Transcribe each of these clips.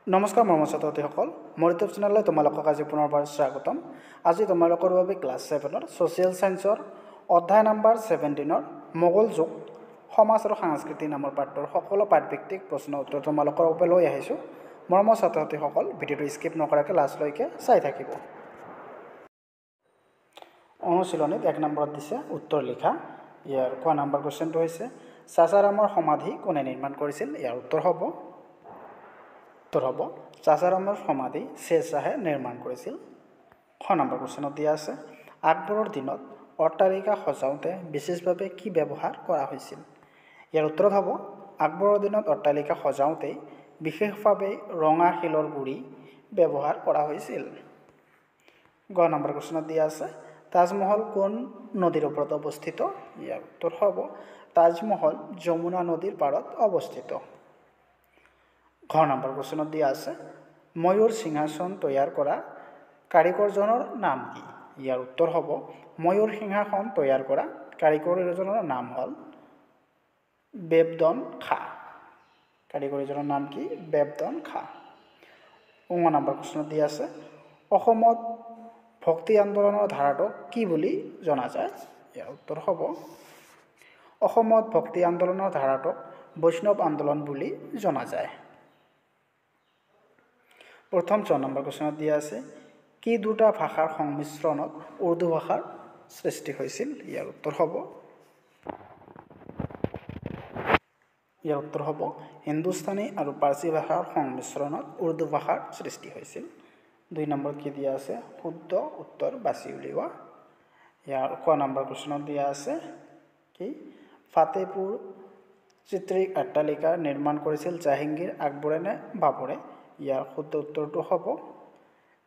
নমস্কাৰ মৰমৰ ছাত্ৰ-ছাত্ৰীসকল, মোৰ ইউটিউব চেনেললৈ তোমালোকক আজি পুনৰবাৰ স্বাগতম। আজি তোমালোকৰ বাবে ক্লাছ 7ৰ ছ'চিয়েল ছায়েন্সৰ অধ্যায় নম্বৰ 17ৰ মোগল যুগ সমাজ আৰু সংস্কৃতি নামৰ পাঠটোৰ সকলো পাঠভিত্তিক প্ৰশ্ন উত্তৰ তোমালোকৰ বাবে লৈ আহিছোঁ। মৰমৰ ছাত্ৰ-ছাত্ৰীসকল, ভিডিঅ'টো স্কিপ নকৰাকৈ লাষ্টলৈকে চাই থাকিব। অনুশীলনীত 1 নম্বৰত দিছে উত্তৰ লিখা। ইয়াৰ কোৱা নম্বৰ কুৱেশ্যনটো হৈছে চাচাৰামৰ সমাধি কোনে নিৰ্মাণ কৰিছিল? ইয়াৰ উত্তৰ হ'ব চাচাৰামৰ সমাধি শ্বেৰশ্বাহে নিৰ্মাণ কৰিছিল। খ নম্বৰ কুৱেশ্যনত দিয়া আছে আকবৰৰ দিনত অট্টালিকা সজাওঁতে বিশেষভাৱে কি ব্যৱহাৰ কৰা হৈছিল? ইয়াৰ উত্তৰত হ'ব আকবৰৰ দিনত অট্টালিকা সজাওঁতে বিশেষভাৱে ৰঙা শিলৰ গুড়ি ব্যৱহাৰ কৰা হৈছিল। গ নম্বৰ কুৱেশ্যনত দিয়া আছে তাজমহল কোন নদীৰ ওপৰত অৱস্থিত? ইয়াৰ উত্তৰ হ'ব তাজমহল যমুনা নদীৰ পাৰত অৱস্থিত। ঘ নম্বৰ কুৱেশ্যনত দিয়া আছে ময়ূৰ সিংহাসন তৈয়াৰ কৰা কাৰিকৰজনৰ নাম কি? ইয়াৰ উত্তৰ হ'ব ময়ূৰ সিংহাসন তৈয়াৰ কৰা কাৰিকৰজনৰ নাম হ'ল বেবদন খাঁ। কাৰিকৰজনৰ নাম কি? বেবদন খাঁ। ঙ নম্বৰ কুৱেশ্যনত দিয়া আছে অসমত ভক্তি আন্দোলনৰ ধাৰাটোক কি বুলি জনা যায়? ইয়াৰ উত্তৰ হ'ব অসমত ভক্তি আন্দোলনৰ ধাৰাটোক বৈষ্ণৱ আন্দোলন বুলি জনা যায়। প্ৰথম 6 নম্বৰ কুৱেশ্যনত দিয়া আছে কি দুটা ভাষাৰ সংমিশ্ৰণত উৰ্দু ভাষাৰ সৃষ্টি হৈছিল? ইয়াৰ উত্তৰ হ'ব হিন্দুস্তানী আৰু পাৰ্চী ভাষাৰ সংমিশ্ৰণত উৰ্দু ভাষাৰ সৃষ্টি হৈছিল। 2 নম্বৰ কি দিয়া আছে শুদ্ধ উত্তৰ বাছি উলিওৱা। ইয়াৰ ক নম্বৰ কুৱেশ্যনত দিয়া আছে কি ফাতেহপুৰ চিত্ৰিক অট্টালিকা নিৰ্মাণ কৰিছিল জাহাংগীৰ, আকবৰে নে বাবৰে? ইয়াৰ শুদ্ধ উত্তৰটো হ'ব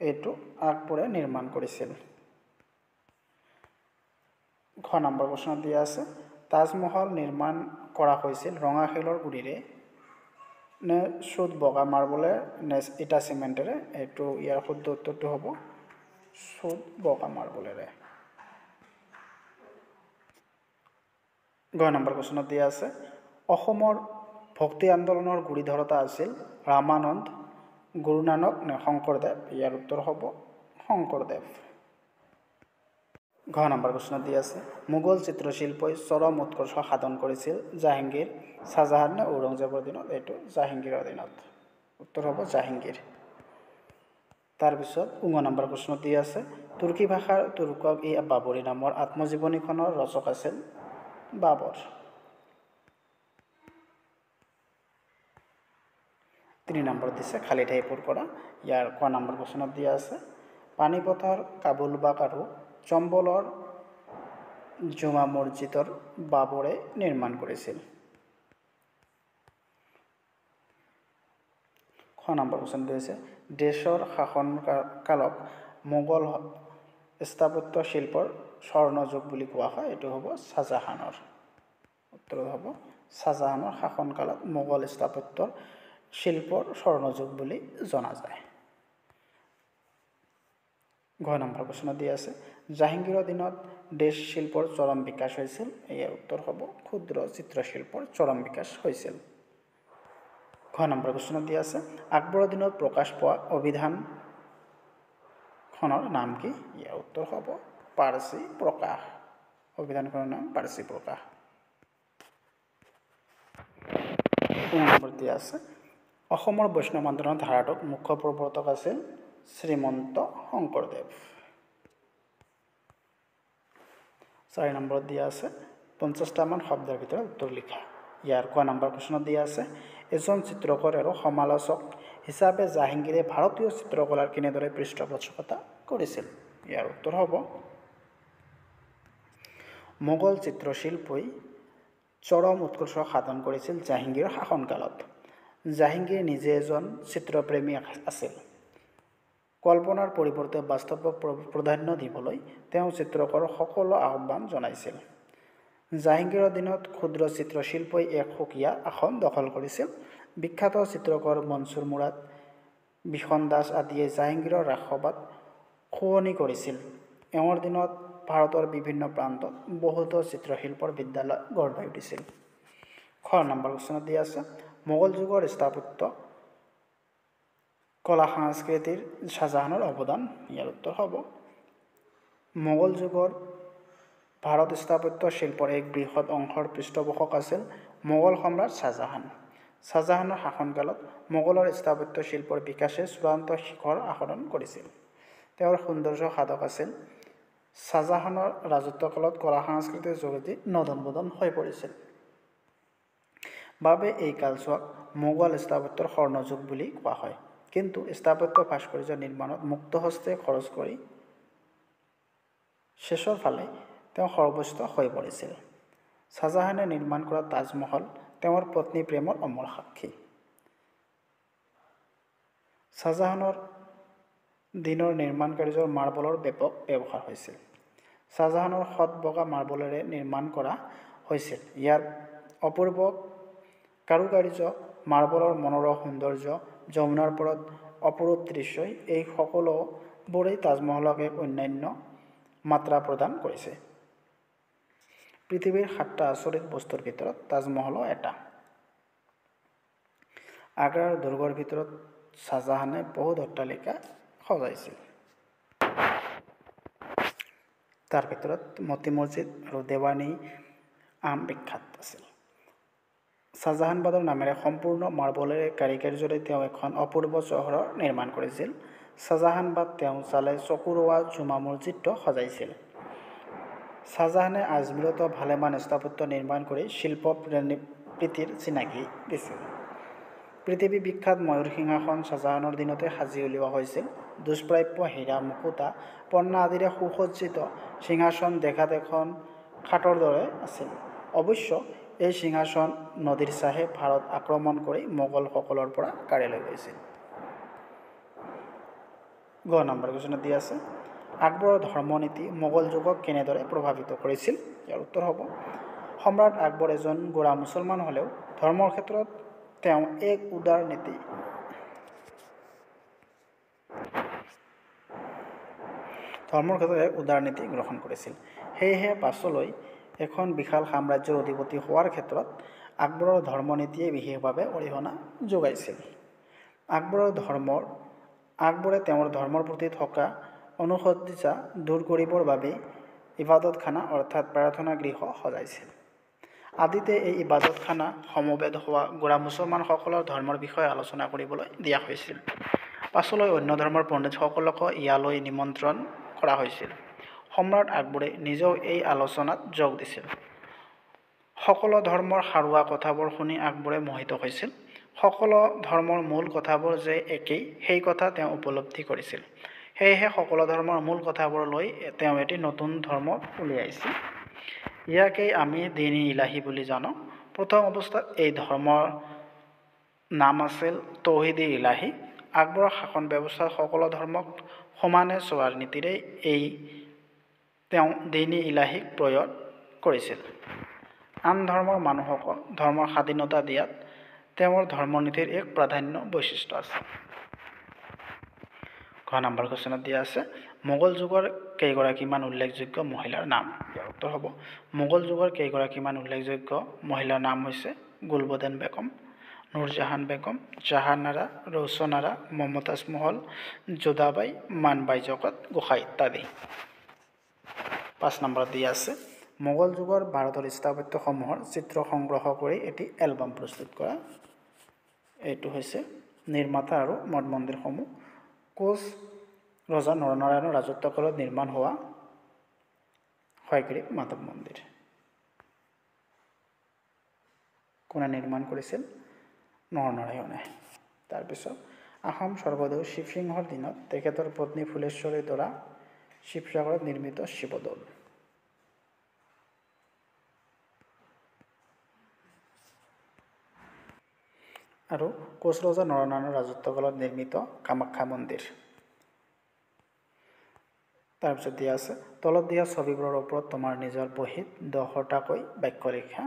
এইটো আকবৰে নিৰ্মাণ কৰিছিল। ঘ নম্বৰ কুৱেশ্যনত দিয়া আছে তাজমহল নিৰ্মাণ কৰা হৈছিল ৰঙা শিলৰ গুড়িৰে নে শুদ্ধ বগা মাৰ্বলে নে ইটা চিমেণ্টেৰে? এইটো ইয়াৰ শুদ্ধ উত্তৰটো হ'ব শুদ্ধ বগা মাৰ্বলেৰে। গ নম্বৰ কুৱেশ্যনত দিয়া আছে অসমৰ ভক্তি আন্দোলনৰ গুৰি ধৰোঁতা আছিল ৰামানন্দ, গুৰু নানক নে শংকৰদেৱ? ইয়াৰ উত্তৰ হ'ব শংকৰদেৱ। ঘ নম্বৰ কুৱেশ্যনত দিয়া আছে মোগল চিত্ৰশিল্পই চৰম উৎকৰ্ষ সাধন কৰিছিল জাহাংগীৰ, শ্বাহজাহান নে ঔৰংজেবৰ দিনত? এইটো জাহাংগীৰৰ দিনত। উত্তৰ হ'ব জাহাংগীৰ। তাৰপিছত ঙ নম্বৰ কুৱেশ্যনত দিয়া আছে তুৰ্কী ভাষাৰ তুৰ্কক ই বাবৰি নামৰ আত্মজীৱনীখনৰ ৰচক আছিল বাবৰ। 3 নম্বৰ দিছে খালী ঠাই পূৰ কৰা। ইয়াৰ ক নম্বৰ কুৱেশ্যনত দিয়া আছে পানিপথৰ কাবুলবাগ আৰু চম্বলৰ জুমা মছজিদৰ বাবৰে নিৰ্মাণ কৰিছিল। খ নম্বৰ কুৱেশ্যন দিছে দেশৰ শাসনকালক মোগল স্থাপত্য শিল্পৰ স্বৰ্ণযুগ বুলি কোৱা হয়। এইটো হ'ব শ্বাহজাহানৰ। উত্তৰ হ'ব শ্বাহজাহানৰ শাসনকালত মোগল স্থাপত্যৰ শিল্পৰ স্বৰ্ণযুগ বুলি জনা যায়। ঘ নম্বৰ কুৱেশ্যনত দিয়া আছে জাহাংগীৰৰ দিনত দেশ শিল্পৰ চৰম বিকাশ হৈছিল। ইয়াৰ উত্তৰ হ'ব ক্ষুদ্ৰ চিত্ৰশিল্পৰ চৰম বিকাশ হৈছিল। ঘ নম্বৰ কুৱেশ্যনত দিয়া আছে আকবৰৰ দিনত প্ৰকাশ পোৱা অভিধানখনৰ নাম কি? ইয়াৰ উত্তৰ হ'ব পাৰ্চী প্ৰকাশ। অভিধানখনৰ নাম পাৰ্চী প্ৰকাশ। নম্বৰ দিয়া আছে অসমৰ বৈষ্ণৱ আন্দোলনৰ ধাৰাটোক মুখ্য প্ৰৱৰ্তক আছিল শ্ৰীমন্ত শংকৰদেৱ। 4 নম্বৰত দিয়া আছে 50টামান শব্দৰ ভিতৰত উত্তৰ লিখা। ইয়াৰ ক নম্বৰ কুৱেশ্যনত দিয়া আছে এজন চিত্ৰকৰ আৰু সমালোচক হিচাপে জাহাংগীৰে ভাৰতীয় চিত্ৰকলাৰ কেনেদৰে পৃষ্ঠপোষকতা কৰিছিল? ইয়াৰ উত্তৰ হ'ব মোগল চিত্ৰশিল্পই চৰম উৎকৰ্ষ সাধন কৰিছিল জাহাংগীৰৰ শাসনকালত। জাহাংগীৰ নিজে এজন চিত্ৰপ্ৰেমী আছিল। কল্পনাৰ পৰিৱৰ্তে বাস্তৱক প্ৰাধান্য দিবলৈ তেওঁ চিত্ৰকৰৰ সকলো আহ্বান জনাইছিল। জাহাংগীৰৰ দিনত ক্ষুদ্ৰ চিত্ৰশিল্পই এক সুকীয়া আসন দখল কৰিছিল। বিখ্যাত চিত্ৰকৰ মনছুৰ মুৰাদ, বিখন দাস আদিয়ে জাহাংগীৰৰ ৰাজসভাত শুৱনি কৰিছিল। এওঁৰ দিনত ভাৰতৰ বিভিন্ন প্ৰান্তত বহুতো চিত্ৰশিল্পৰ বিদ্যালয় গঢ় লৈ উঠিছিল। খ নম্বৰ কুৱেশ্যনত দিয়া আছে মোগল যুগৰ স্থাপত্য কলা সংস্কৃতিৰ শাহজাহানৰ অৱদান ইয়াৰ উত্তৰ হ'ব মোগল যুগৰ ভাৰত স্থাপত্য শিল্পৰ এক বৃহৎ অংশৰ পৃষ্ঠপোষক আছিল মোগল সম্ৰাট শাহজাহান শাহজাহানৰ শাসনকালত মোগলৰ স্থাপত্য শিল্পৰ বিকাশে চূড়ান্ত শিখৰ আহৰণ কৰিছিল তেওঁৰ সৌন্দৰ্য সাধক আছিল শাহজাহানৰ ৰাজত্বকালত কলা সংস্কৃতিৰ যোগেদি নদন-বদন হৈ পৰিছিল বাবে এই কালছোৱাক মোগল স্থাপত্যৰ স্বৰ্ণযুগ বুলি কোৱা হয় কিন্তু স্থাপত্য ভাস্কৰ্য নিৰ্মাণত মুক্ত হস্তে খৰচ কৰি শেষৰ ফালে তেওঁ সৰ্বস্ব হৈ পৰিছিল শাহজাহানে নিৰ্মাণ কৰা তাজমহল তেওঁৰ পত্নী প্ৰেমৰ অমৰ সাক্ষী শাহজাহানৰ দিনৰ নিৰ্মাণ কাৰ্যৰ মাৰ্বলৰ ব্যাপক ব্যৱহাৰ হৈছিল শাহজাহানৰ সৎ বগা মাৰ্বলেৰে নিৰ্মাণ কৰা হৈছিল ইয়াৰ অপূৰ্ব কাৰুকাৰ্য মাৰ্বলৰ মনোৰম সৌন্দৰ্য যমুনাৰ পাৰত অপৰূপ দৃশ্যই এই সকলোবোৰেই তাজমহলক এক অন্যান্য মাত্ৰা প্ৰদান কৰিছে পৃথিৱীৰ ৭টা আচৰিত বস্তুৰ ভিতৰত তাজমহলো এটা আগ্ৰাৰ দুৰ্গৰ ভিতৰত শাহজাহানে বহুত অট্টালিকা সজাইছিল তাৰ ভিতৰত মতি মছজিদ আৰু দেৱানী আম বিখ্যাত আছিল শাহজাহানবাদৰ নামেৰে সম্পূৰ্ণ মাৰ্বলেৰে কাৰিকাৰ্যৰে তেওঁ এখন অপূৰ্ব চহৰ নিৰ্মাণ কৰিছিল শাহজাহানবাদ তেওঁ চালে চকুৰোৱা জুমা মছজিদটো সজাইছিল শাহজাহানে আজমিৰতো ভালেমান স্থাপত্য নিৰ্মাণ কৰি শিল্প প্ৰীতিৰ চিনাকি দিছিল পৃথিৱী বিখ্যাত ময়ূৰ সিংহাসন শাহজাহানৰ দিনতে সাজি উলিওৱা হৈছিল দুষ্প্ৰাপ্য হীৰা মুকুতা পন্না আদিৰে সুসজ্জিত সিংহাসন দেখাত এখন খাটৰ দৰে আছিল অৱশ্য এই সিংহাসন নদীৰ চাহে ভাৰত আক্ৰমণ কৰি মোগলসকলৰ পৰা কাঢ়ি লৈ গৈছিল গ নম্বৰ কুৱেশ্যনত দিয়া আছে আকবৰৰ ধৰ্মনীতি মোগল যুগক কেনেদৰে প্ৰভাৱিত কৰিছিল ইয়াৰ উত্তৰ হ'ব সম্ৰাট আকবৰ এজন গোড়া মুছলমান হ'লেও ধৰ্মৰ ক্ষেত্ৰত তেওঁ এক উদাৰ নীতি গ্ৰহণ কৰিছিল সেয়েহে পাছলৈ এখন বিশাল সাম্ৰাজ্যৰ অধিপতি হোৱাৰ ক্ষেত্ৰত আকবৰৰ ধৰ্মনীতিয়ে বিশেষভাৱে অৰিহণা যোগাইছিল আকবৰে তেওঁৰ ধৰ্মৰ প্ৰতি থকা অনুসদ্ধতা দূৰ কৰিবৰ বাবে ইবাদতখানা অৰ্থাৎ প্ৰাৰ্থনা গৃহ সজাইছিল আদিতে এই ইবাদতখানা সমবেত হোৱা গোড়া মুছলমানসকলৰ ধৰ্মৰ বিষয়ে আলোচনা কৰিবলৈ দিয়া হৈছিল পাছলৈ অন্য ধৰ্মৰ পণ্ডিতসকলকো ইয়ালৈ নিমন্ত্ৰণ কৰা হৈছিল সম্ৰাট আকবৰে নিজেও এই আলোচনাত যোগ দিছিল সকলো ধৰ্মৰ সাৰুৱা কথাবোৰ শুনি আকবৰে মোহিত হৈছিল সকলো ধৰ্মৰ মূল কথাবোৰ যে একেই সেই কথা তেওঁ উপলব্ধি কৰিছিল সেয়েহে সকলো ধৰ্মৰ মূল কথাবোৰ লৈ তেওঁ এটি নতুন ধৰ্ম উলিয়াইছিল ইয়াকেই আমি দিন-ই ইলাহী বুলি জানো প্ৰথম অৱস্থাত এই ধৰ্মৰ নাম আছিল তৌহিদ-ই ইলাহী আকবৰৰ শাসন ব্যৱস্থাত সকলো ধৰ্মক সমানে চোৱাৰ নীতিৰে তেওঁ দিন-ই ইলাহীক প্ৰয়োগ কৰিছিল আন ধৰ্মৰ মানুহক ধৰ্মৰ স্বাধীনতা দিয়াত তেওঁৰ ধৰ্মনীতিৰ এক প্ৰাধান্য বৈশিষ্ট্য আছে গ নম্বৰ কুৱেশ্যনত দিয়া আছে মোগল যুগৰ কেইগৰাকীমান উল্লেখযোগ্য মহিলাৰ নাম ইয়াৰ উত্তৰ হ'ব মোগল যুগৰ কেইগৰাকীমান উল্লেখযোগ্য মহিলাৰ নাম হৈছে গুলবদন বেগম নুৰজাহান বেগম জাহানাৰা ৰৌচনাৰা মমতাজ মহল যোধাবাই মানবাই জগত গোসাঁই ইত্যাদি 5 নম্বৰত দিয়া আছে মোগল যুগৰ ভাৰতৰ স্থাপত্যসমূহৰ চিত্ৰ সংগ্ৰহ কৰি এটি এলবাম প্ৰস্তুত কৰা এইটো হৈছে নিৰ্মাতা আৰু মঠ মন্দিৰসমূহ কোচ ৰজা নৰনাৰায়ণৰ ৰাজত্বকালত নিৰ্মাণ হোৱা হয়গ্ৰীৱ মাধৱ মন্দিৰ কোনে নিৰ্মাণ কৰিছিল নৰনাৰায়ণে তাৰপিছত আহোম স্বৰ্গদেউ শিৱসিংহৰ দিনত তেখেতৰ পত্নী ফুলেশ্বৰীৰ দ্বাৰা শিৱসাগৰত নিৰ্মিত শিৱদৌল আৰু কোচ ৰজা নৰনাৰায়ণৰ ৰাজত্বকালত নিৰ্মিত কামাখ্যা মন্দিৰ তাৰপিছত দিয়া আছে তলত দিয়া ছবিবোৰৰ ওপৰত তোমাৰ নিজৰ বহীত 10টাকৈ বাক্য লিখা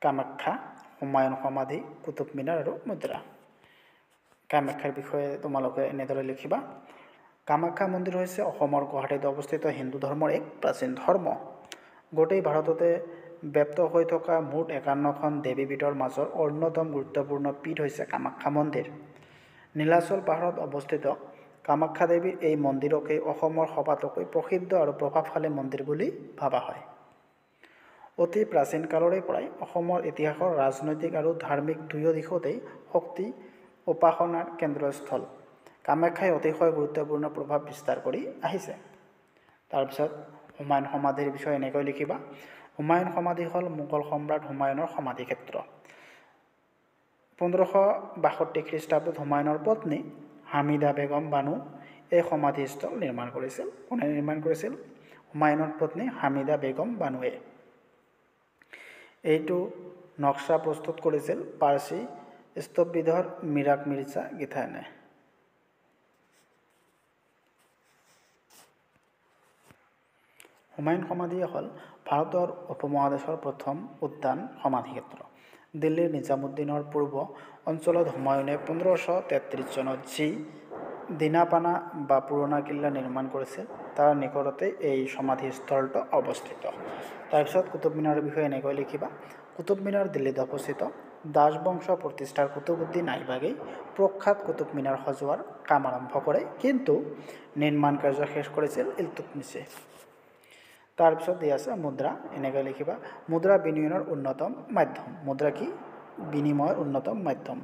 কামাখ্যা হুমায়ুন সমাধি কুতুব মিনাৰ আৰু মুদ্ৰা কামাখ্যাৰ বিষয়ে তোমালোকে এনেদৰে লিখিবা কামাখ্যা মন্দিৰ হৈছে অসমৰ গুৱাহাটীত অৱস্থিত হিন্দু ধৰ্মৰ এক প্ৰাচীন ধৰ্ম গোটেই ভাৰততে ব্যাপ্ত হৈ থকা মুঠ 51খন দেৱীপীঠৰ মাজৰ অন্যতম গুৰুত্বপূৰ্ণ পীঠ হৈছে কামাখ্যা মন্দিৰ নীলাচল পাহাৰত অৱস্থিত কামাখ্যা দেৱীৰ এই মন্দিৰকে অসমৰ সবাতোকৈ প্ৰসিদ্ধ আৰু প্ৰভাৱশালী মন্দিৰ বুলি ভবা হয়। অতি প্ৰাচীন কালৰে পৰাই অসমৰ ইতিহাসৰ ৰাজনৈতিক আৰু ধাৰ্মিক দুয়ো দিশতেই শক্তি উপাসনাৰ কেন্দ্ৰস্থল কামাখ্যাই অতিশয় গুৰুত্বপূৰ্ণ প্ৰভাৱ বিস্তাৰ কৰি আহিছে। তাৰপিছত হুমায়ুন সমাধিৰ বিষয়ে এনেকৈ লিখিবা। হুমায়ুন সমাধি হ'ল মোগল সম্ৰাট হুমায়ুনৰ সমাধিক্ষেত্ৰ। 1562 খ্ৰীষ্টাব্দত হুমায়ুনৰ পত্নী হামিদা বেগম বানু এই সমাধিস্থল নিৰ্মাণ কৰিছিল। কোনে নিৰ্মাণ কৰিছিল? হুমায়ুনৰ পত্নী হামিদা বেগম বানুৱে। এইটো নক্সা প্ৰস্তুত কৰিছিল পাৰ্চী স্তূপবিধৰ মিৰাক মিৰ্জা গিথানে। হুমায়ুন সমাধি হ'ল ভাৰতৰ উপমহাদেশৰ প্ৰথম উদ্যান সমাধিক্ষেত্ৰ। দিল্লীৰ নিজামুদ্দিনৰ পূৰ্ব অঞ্চলত হুমায়ুনে 1533 চনত যি দিনাপানা বা পুৰণা কিল্লা নিৰ্মাণ কৰিছিল তাৰ নিকটতে এই সমাধিস্থলটো অৱস্থিত। তাৰপিছত কুতুব মিনাৰৰ বিষয়ে এনেকৈ লিখিবা। কুতুব মিনাৰ দিল্লীত অৱস্থিত। দাস বংশ প্ৰতিষ্ঠাৰ কুতুবুদ্দিন আইবাকেই প্ৰখ্যাত কুতুব মিনাৰ সজোৱাৰ কাম আৰম্ভ কৰে, কিন্তু নিৰ্মাণ কাৰ্য শেষ কৰিছিল ইলতুৎমিছে। তাৰপিছত দিয়া আছে মুদ্ৰা, এনেকৈ লিখিবা। মুদ্ৰা বিনিময়ৰ অন্যতম মাধ্যম। মুদ্ৰা কি? বিনিময়ৰ অন্যতম মাধ্যম।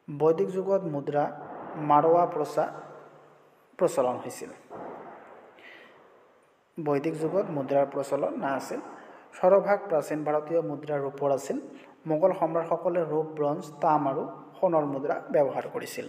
বৈদিক যুগত মুদ্ৰা মাৰোৱা প্ৰচলন হৈছিল। বৈদিক যুগত মুদ্ৰাৰ প্ৰচলন নাছিল। সৰহভাগ প্ৰাচীন ভাৰতীয় মুদ্ৰা ৰূপৰ আছিল। মোগল সম্ৰাটসকলে ৰূপ, ব্ৰঞ্জ, তাম আৰু সোণৰ মুদ্ৰা ব্যৱহাৰ কৰিছিল।